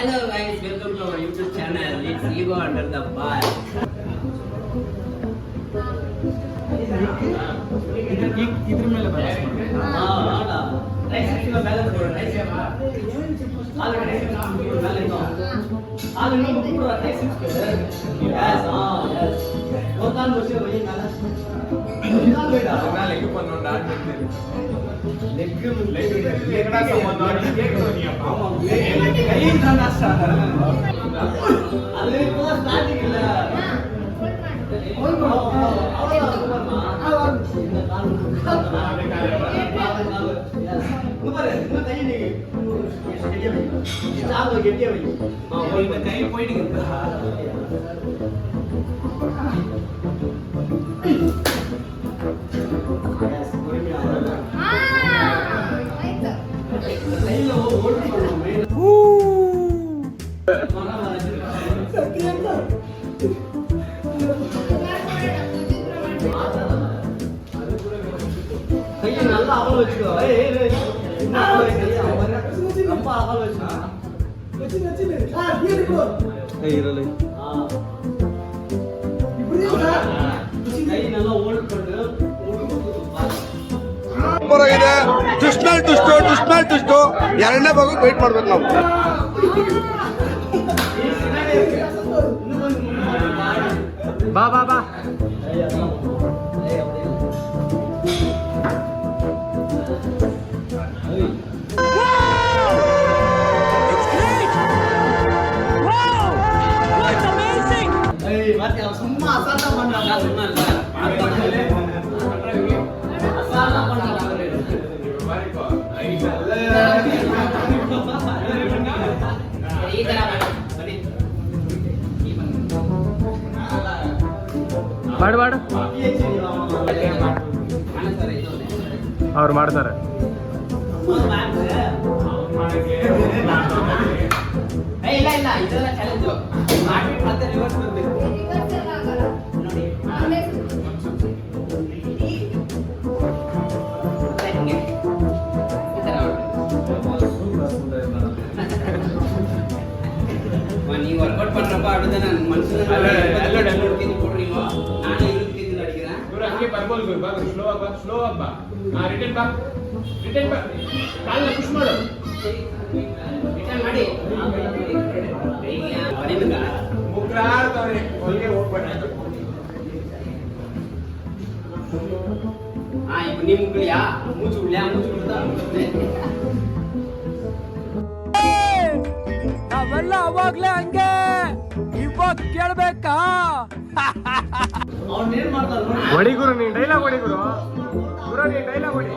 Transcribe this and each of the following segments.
Hello guys, welcome to our YouTube channel. It's Ego Under the Bar. ಇದ್ರ ಮೇಲೆ balance நல்லா அவள வச்சுக்கோ. ரொம்ப அவள வச்சுக்கோ. ಇರಲಿ ಕೈ நல்லா ಓಲ್ಡ್ ಕೊಟ್ಟು ಇದೆ ಟುಷ್ಟು ಎರಡನೇ ಭಾಗಕ್ಕೆ ವೆಯ್ಟ್ ಮಾಡ್ಬೇಕು ನಾವು. ಬಾ ಬಾ ಬಾ ಮತ್ತೆ ಸುಮ್ಮನೆ ಅಸಾಧ ಬಂದಾಗ ಸುಮ್ಮನೆ ಅಸಾಧ ಬಂದಾಗ ಈ ತರ ಬನ್ನಿ ಮಾಡು ಅವ್ರು ಮಾಡ್ತಾರೆ. ಇಲ್ಲ ಇಲ್ಲ ಇದೆಲ್ಲ ಚಾಲೆಂಜ್ ಮಾಡಿ ಮತ್ತೆ ರಿವರ್ಸ್ ಬರ್ಬೇಕು ನೋಡಿ ನೀವು ವರ್ಕೌಟ್ பண்றப்ப அடுத்து நான் மனசுல ಕೊಡ್ರಿ ನಾನು ಇರುತ್ತಿದ್ದಿಲ್ಲ ಅಡಿಗೆನ ಗುರು ಹಂಗೆ ಬರ್ಬೋದು ಗುರು ಬಾ ಸ್ಲೋ ಆಗಿ ಬಾ ರಿಟರ್ನ್ ಬಾ ಕಾಲನ್ನ ಪುಷ್ ಮಾಡು ರಿಟರ್ನ್ ಮಾಡಿ ಬರೀನಗ ಮುಗ್ರಾಡ್ತವ್ರೆ ಒಳಗೆ ಹೋಗ್ಬೇಡ. இப்போ நீ முக்கலையா மூச்சு விடுதா ನಾವೆಲ್ಲ ಅವಾಗ್ಲೇ ಹಂಗೆ ಇವಾಗ ಕೇಳ್ಬೇಕಾ? ಅವ್ನು ಏನ್ ಮಾಡ್ತಾರ ಹೊಡಿ ಗುರು, ನೀನ್ ಡೈಲಾಗ್ ಹೊಡಿ ಗುರು. ನೀನ್ ಡೈಲಾಗ್ ಹೊಡಿ.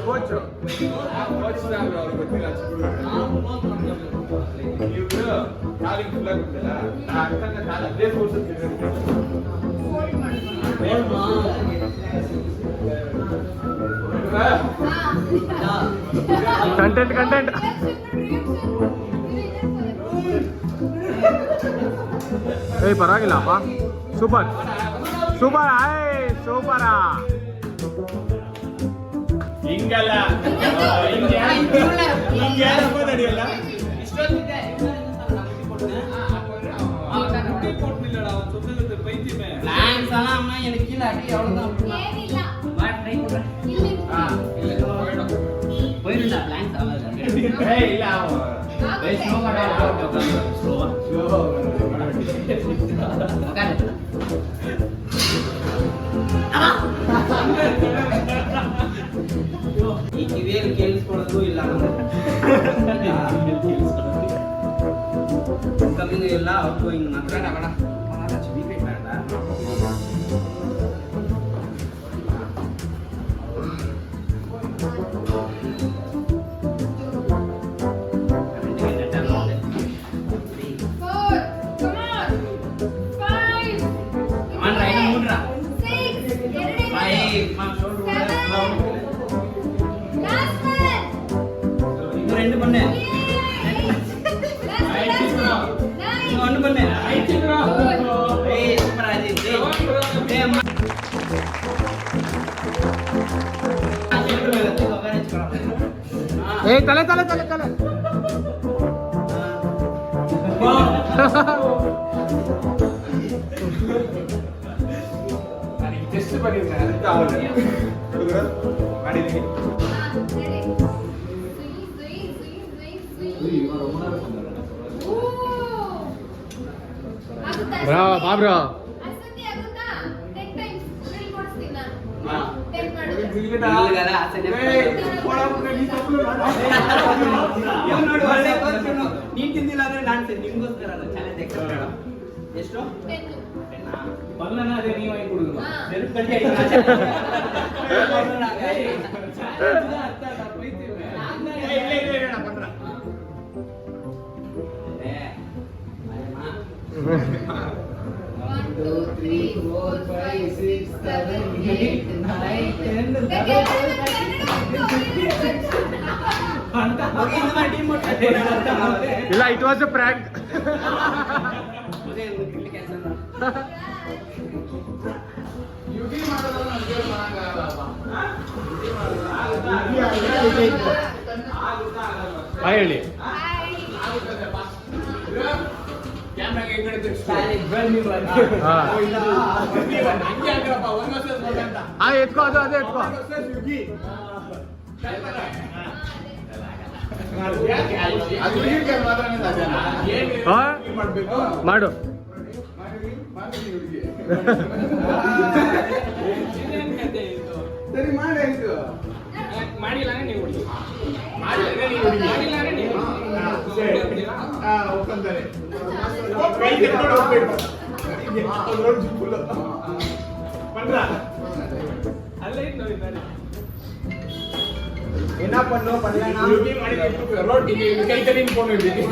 ಕೋಚ್ ಅವ್ರಿಗೆ ಗೊತ್ತಿಲ್ಲ ಇವ್ರು ಕಾಲಿಗೆ ಫುಲ್ ಆಗುತ್ತಲ್ಲ ಅಕ್ಕಂಗ ಕಾಲ ಅದೇ ಫೋರ್ಸ್ ಕಂಟೆಂಟ್ ಏಯ್ ಪರವಾಗಿಲ್ಲಪ್ಪ, ಸೂಪರ್ ಸೂಪರಾ. ಹಿಂಗಲ್ಲ ಹಿಂಗ್ಯಾರಪ್ಪ ನಡೆಯಲ್ಲ பிளான்ஸ் எல்லாம் அம்மா எனக்கு கீழ அடி அவ்வளவுதான் வா ட்ரை பண்றேன் போயிடுடா பிளான்ஸ் அவ்வளவுதான் ஏய் இல்ல ஏய் ஸ்லோவா உட்காரு ಈ ಕಿವಿಯಲ್ಲಿ ಕೇಳಿಸ್ಕೊಳ್ಳೋದು ಇಲ್ಲ ಕಮ್ಮಿಂಗ್ ಇಲ್ಲ ಔಟ್ ಗೋಯಿಂಗ್ ಮಾತ್ರ ಬೇಡ ವೀಕೆಟ್ ಬೇಡ ரெண்டு பண்ணு ஒன்று பண்ணு சூப்பரா ತಲೆ ನನಗೆ ಟೆಸ್ಟ್ ಬಂದಿದ್ದೆ ಅದಕ್ಕೆ ಆಗೋದಿಲ್ಲ ಹುಡುಗರು ಮಾಡಿದ್ದೀನಿ ಬ್ರಾ ಬಾ ಬ್ರಾ ಇಲ್ಲಿಗಲ್ಲ, ಆಸೆನೆ ಇವ್ನು ನೋಡು, ಒಳ್ಳೆ coach ಇವ್ನು. ನೀನ್ ತಿಂದಿಲ್ಲ ಅಂದ್ರೆ ನಾನ್ ನಿಮ್ಗೋಸ್ಕರ ಅಲ್ಲ ಚಾಲೆಂಜ್ ಎಕ್ಸೆಪ್ಟ್ ಮಾಡು. ಎಷ್ಟು ಬಲ್ಲನ ಅದೇ ನೀವು ಆಗಿ ಕೊಡುದು ಸೆಲ್ಫ್ ಕಟ್ಟಿ ಇಲ್ಲ, it was A prank. Hi ಹೇಳಿ. ಕ್ಯಾಮ್ರಾಗೆ ಹೆಂಗ್ ಹಾ ಹಾ, ಎತ್ಕೋ, ಅದು ಅದೇ ಎತ್ಕೋ. ಹಾ? ಮಾಡು. ಸರಿ ಮಾಡಾಯ್ತು ಮಾಡಿಲ್ಲ ನೀವು ಹುಡುಗಿ ಮಾಡಿಲ್ಲ ನೀವು ಹುಡುಗಿ ಮಾಡಿಲ್ಲ ನೀವು ಒಪ್ಪಂತಾರೆ ಕೈ ತೆಗೆದು ಹೋಗ್ಬೇಕು ಅದರೊಳಗೆ ಫುಲ್ ಪಂದ್ರ ಅಲ್ಲೇ ನೋಡಿದ್ದಾರೆ ಏನ ಪಣ್ಣು ಪಲ್ಲಣ್ಣ ಹುಡುಗಿ ಮಾಡಿದ್ದು ರೋಟಿ ಕೈ ತೆಗೆದು ಫೋನ್ ಇಡ್ತೀನಿ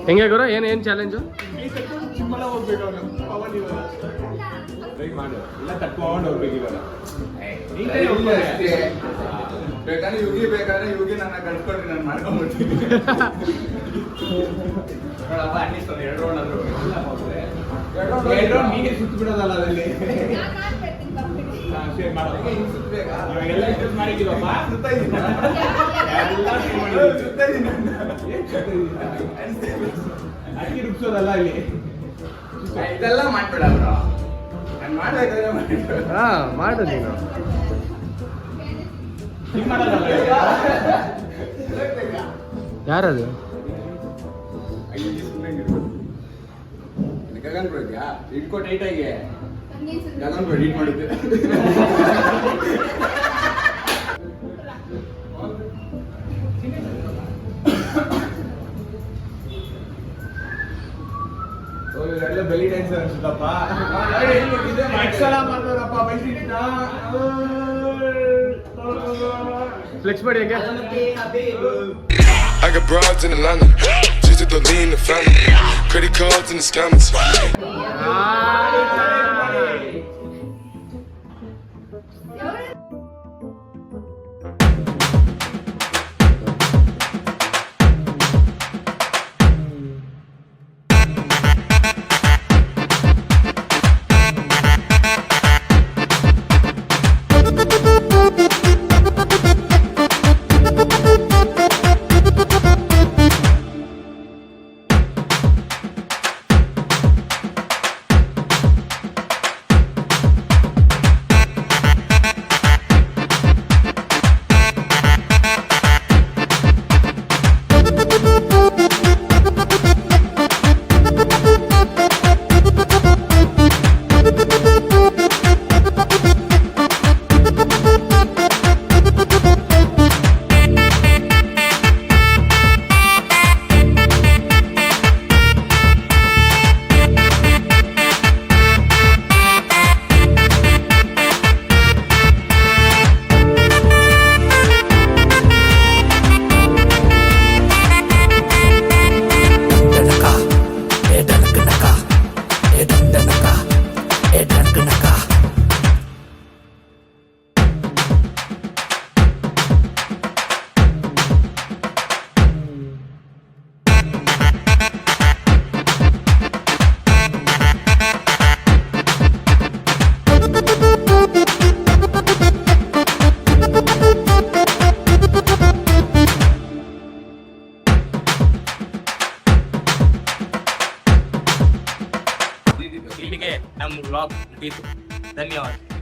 ಹೆಂಗೆ ಗುರು, ಏನು ಚಾಲೆಂಜು? ಕೈ ತೆಗೆದು ಸಿಂಬಲ ಹೋಗ್ಬೇಕು ಅವನು ಪವನ್ ಇವಾಗ ಟ್ರೈ ಮಾಡು ಇಲ್ಲ ತಟ್ಕೊಂಡು ಹೋಗ್ಬೇಕು ಇವಾಗ ಬೇಕಾದ್ರೆ ಯುಗಿ ನನ್ನ ಕಳ್ಸ್ಕೊಡ್ರಿ, ನಾನು ಮಾಡ್ಕೊಂಡ್ಬಿಡ್ತೀನಿ. ನೋಡಪ್ಪ ಅಟ್ಲೀಸ್ಟ್ ಒಂದು 2 ರೌಂಡ್ ಆದ್ರೂ 2 ರೌಂಡ್ ನೀಗೆ ಸುತ್ತು ಬಿಡೋದಲ್ಲ ಅದಲ್ಲಿ ಶೇರ್ ಮಾಡೋದು ಸುತ್ತಬೇಕಾ? ಇವಾಗೆಲ್ಲ ಇಂಟ್ರೆಸ್ ಮಾಡಿದ್ದೀವಪ್ಪ ಸುತ್ತಾ ಇದ್ದೀನಿ. ಎಲ್ಲ ಶೇರ್ ಮಾಡಿದ್ದೀವಿ ಸುತ್ತಾ ಇದ್ದೀನಿ. ಅಕ್ಕಿ ರುಬ್ಸೋದಲ್ಲ ಇಲ್ಲಿ ಇದೆಲ್ಲ ಮಾಡ್ಬೇಡ ಬ್ರೋ, ನಾನು ಮಾಡ್ಬೇಕಾದ್ರೆ ಮಾಡ್ಬೇಡ. ಹಾ, ಮಾಡು ನೀನು. ಹಿಂಗ್ ಮಾಡೋದಲ್ಲ ಯಾರದು? ಗಗನ್ ಬ್ರೋ ಇದೆಯಾ? ಇಟ್ಕೋ ಟೈಟಾಗಿ. ಗಗನ್ ಬ್ರೋ ಎಡಿಟ್ ಮಾಡಿದ್ದೆ. ಎಲ್ಲ ಬೆಲಿ ಡ್ಯಾನ್ಸರ್ ಅನ್ಸುತ್ತಪ್ಪ ಎಕ್ಸಲ ಮಾಡ್ತಾರಪ್ಪ ಬೈಸಿಟ್ಟ ಫ್ಲೆಕ್ಸ್ ಮಾಡಿ ಹೆಂಗೆ? I got broads in Atlanta, just to lean the family. Credit cards and the scammers. ಇಲ್ಲಿಗೆ ನಮ್ಮ ವ್ಲಾಗ್ ಮುಗೀತು. ಧನ್ಯವಾದ.